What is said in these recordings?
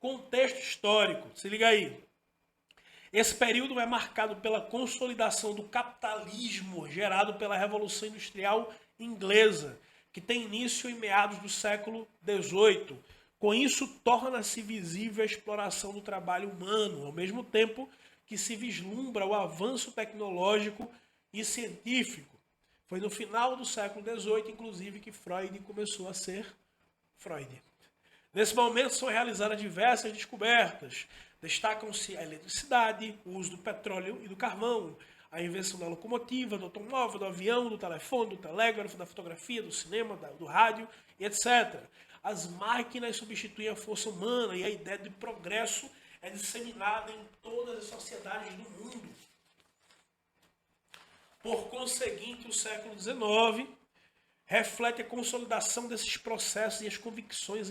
Contexto histórico, se liga aí. Esse período é marcado pela consolidação do capitalismo gerado pela Revolução Industrial Inglesa, que tem início em meados do século XVIII. Com isso, torna-se visível a exploração do trabalho humano, ao mesmo tempo que se vislumbra o avanço tecnológico e científico. Foi no final do século XVIII, inclusive, que Freud começou a ser Freud. Nesse momento são realizadas diversas descobertas. Destacam-se a eletricidade, o uso do petróleo e do carvão, a invenção da locomotiva, do automóvel, do avião, do telefone, do telégrafo, da fotografia, do cinema, do rádio, etc. As máquinas substituem a força humana e a ideia de progresso é disseminada em todas as sociedades do mundo. Por conseguinte, o século XIX reflete a consolidação desses processos e as convicções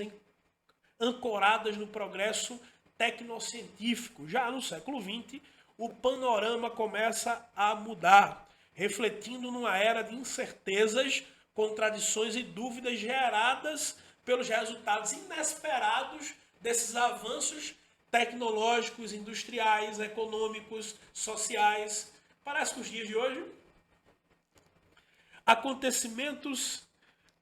ancoradas no progresso tecnocientífico. Já no século XX, o panorama começa a mudar, refletindo numa era de incertezas, contradições e dúvidas geradas pelos resultados inesperados desses avanços tecnológicos, industriais, econômicos, sociais. Parece que os dias de hoje, acontecimentos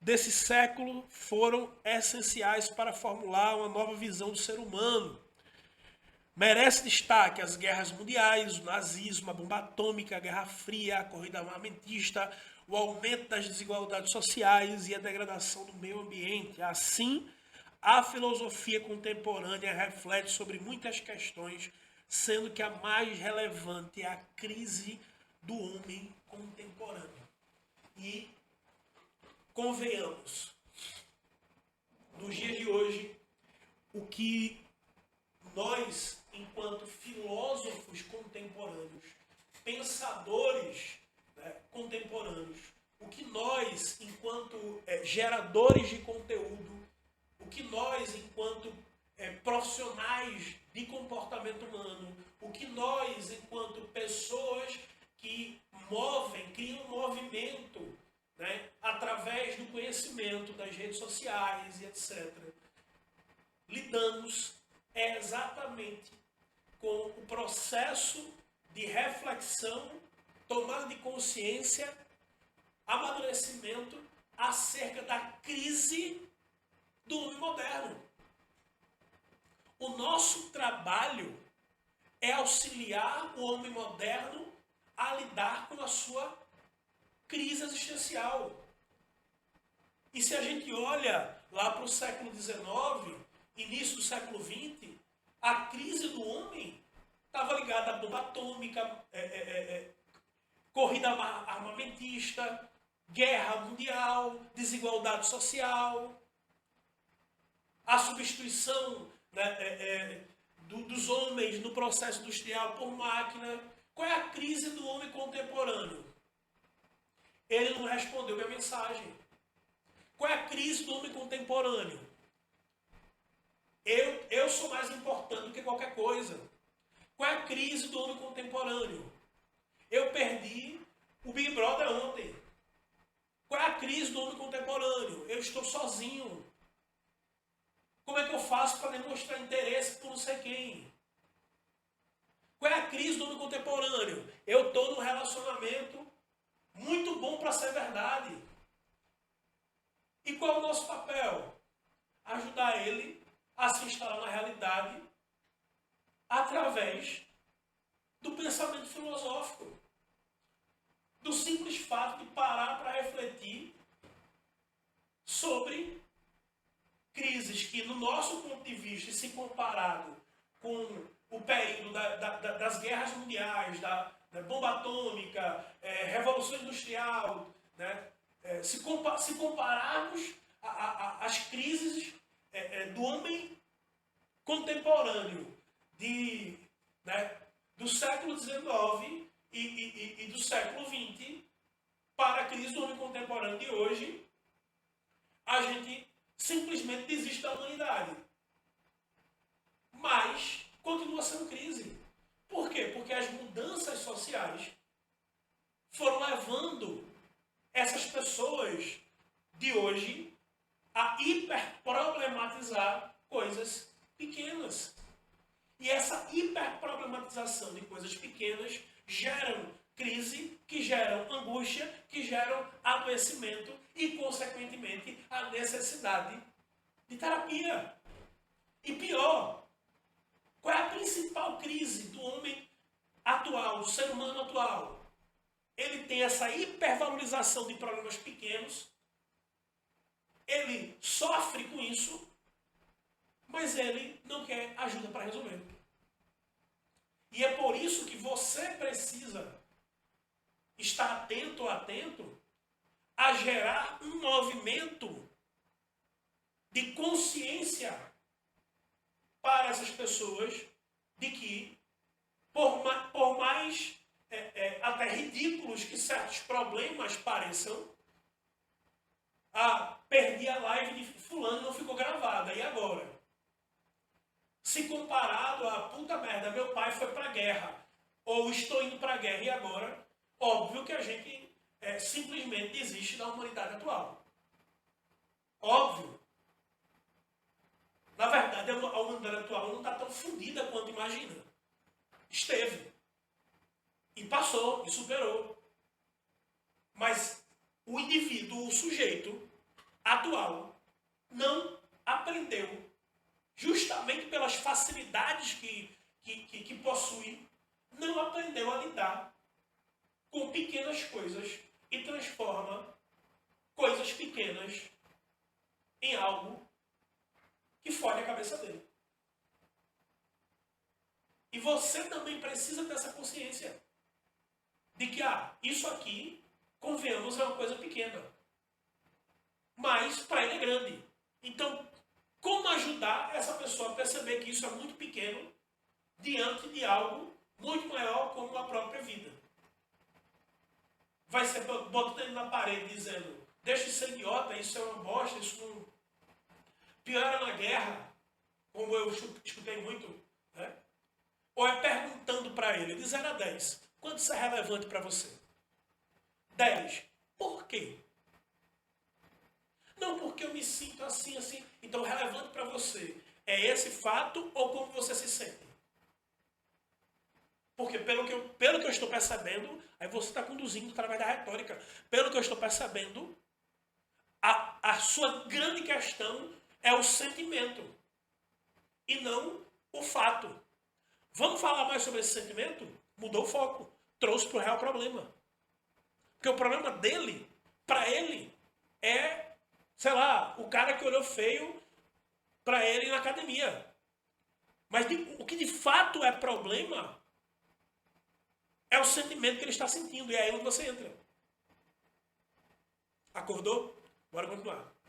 desse século foram essenciais para formular uma nova visão do ser humano. Merece destaque as guerras mundiais, o nazismo, a bomba atômica, a Guerra Fria, a corrida armamentista, o aumento das desigualdades sociais e a degradação do meio ambiente. Assim, a filosofia contemporânea reflete sobre muitas questões, sendo que a mais relevante é a crise do homem contemporâneo. E convenhamos, nos dias de hoje, o que nós, enquanto filósofos contemporâneos, pensadores, né, contemporâneos, o que nós, enquanto geradores de conteúdo, o que nós, enquanto profissionais de comportamento humano, o que nós, enquanto pessoas que criam um movimento, né, através do conhecimento das redes sociais e etc., lidamos exatamente com o processo de reflexão, tomada de consciência, amadurecimento acerca da crise do homem moderno. O nosso trabalho é auxiliar o homem moderno a lidar com a sua crise existencial. E se a gente olha lá para o século XIX, início do século XX, a crise do homem estava ligada à bomba atômica, corrida armamentista, guerra mundial, desigualdade social, a substituição, né, dos homens no processo industrial por máquina. Qual é a crise do homem contemporâneo? Ele não respondeu minha mensagem. Qual é a crise do homem contemporâneo? Eu sou mais importante do que qualquer coisa. Qual é a crise do homem contemporâneo? Eu perdi o Big Brother ontem. Qual é a crise do homem contemporâneo? Eu estou sozinho. Como é que eu faço para demonstrar interesse por não sei quem? Qual é a crise do homem contemporâneo? Eu estou num relacionamento muito bom para ser verdade. E qual é o nosso papel? Ajudar ele a se instalar na realidade através do pensamento filosófico. Do simples fato de parar para refletir sobre crises que, no nosso ponto de vista, se comparado com o período das guerras mundiais, da bomba atômica, revolução industrial, né? Se compararmos as crises do homem contemporâneo do século XIX e do século XX para a crise do homem contemporâneo de hoje, a gente simplesmente desiste da humanidade. Mas continua sendo crise. Por quê? Porque as mudanças sociais foram levando essas pessoas de hoje a hiperproblematizar coisas pequenas. E essa hiperproblematização de coisas pequenas geram crise, que geram angústia, que geram adoecimento e, consequentemente, a necessidade de terapia. E pior, qual é a principal crise do homem atual, do ser humano atual? Ele tem essa hipervalorização de problemas pequenos, ele sofre com isso, mas ele não quer ajuda para resolver. E é por isso que você precisa estar atento ou atento a gerar um movimento de consciência para essas pessoas de que, por mais até ridículos que certos problemas pareçam, perdi a live de fulano, não ficou gravada, e agora? Se comparado a, puta merda, meu pai foi pra guerra, ou estou indo pra guerra, e agora? Óbvio que a gente simplesmente desiste da humanidade atual. Óbvio. Na verdade, a humanidade atual não está tão fodida quanto imagina. Esteve. E passou, e superou. Mas o indivíduo, o sujeito atual, não aprendeu, justamente pelas facilidades que possui, não aprendeu a lidar com pequenas coisas e transforma coisas pequenas em algo que fode a cabeça dele. E você também precisa ter essa consciência de que, isso aqui, convenhamos, é uma coisa pequena. Mas para ele é grande. Então, como ajudar essa pessoa a perceber que isso é muito pequeno diante de algo muito maior como a própria vida? Vai ser botando ele na parede dizendo, deixa de ser idiota, isso é uma bosta, isso não... Pior era na guerra, como eu escutei muito, né? Ou é perguntando para ele, de 0 a 10, quanto isso é relevante para você? 10. Por quê? Não, porque eu me sinto assim, assim. Então, relevante para você é esse fato ou como você se sente? Porque pelo que eu estou percebendo, aí você está conduzindo através da retórica. Pelo que eu estou percebendo, a sua grande questão é o sentimento e não o fato. Vamos falar mais sobre esse sentimento? Mudou o foco. Trouxe para o real problema. Porque o problema dele, para ele, é, sei lá, o cara que olhou feio para ele na academia. Mas o que de fato é problema é o sentimento que ele está sentindo. E é aí onde você entra. Acordou? Bora continuar.